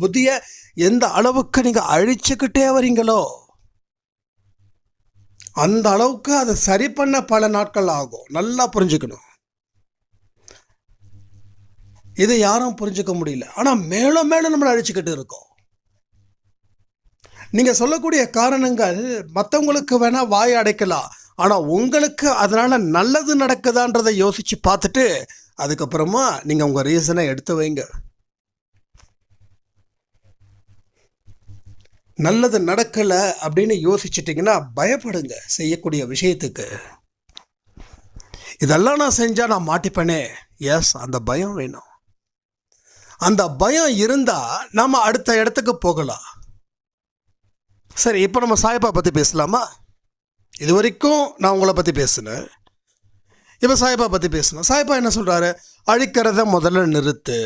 புத்தியை எந்த அளவுக்கு நீங்கள் அழிச்சுக்கிட்டே வரீங்களோ அந்த அளவுக்கு அதை சரி பண்ண பல நாட்கள் ஆகும். நல்லா புரிஞ்சுக்கணும். இதை யாரும் புரிஞ்சுக்க முடியல. ஆனால் மேலும் மேலும் நம்மளை அழிச்சுக்கிட்டு இருக்கோம். நீங்கள் சொல்லக்கூடிய காரணங்கள் மற்றவங்களுக்கு வேணால் வாய் அடைக்கலாம், ஆனால் உங்களுக்கு அதனால் நல்லது நடக்குதான்றதை யோசித்து பார்த்துட்டு அதுக்கப்புறமா நீங்கள் உங்கள் ரீசனை எடுத்து வைங்க. நல்லது நடக்கலை அப்படின்னு யோசிச்சிட்டிங்கன்னா பயப்படுங்க செய்யக்கூடிய விஷயத்துக்கு. இதெல்லாம் நான் செஞ்சால் நான் மாட்டிப்பேனே, எஸ், அந்த பயம் வேணும். அந்த பயம் இருந்தால் நாம் அடுத்த இடத்துக்கு போகலாம். சரி, இப்போ நம்ம சாய்பா பற்றி பேசலாமா? இது வரைக்கும் நான் உங்களை பற்றி பேசினேன், இப்போ சாய்பா பற்றி பேசணும். சாய்பா என்ன சொல்கிறாரு? அழிக்கிறத முதல்ல நிறுத்து.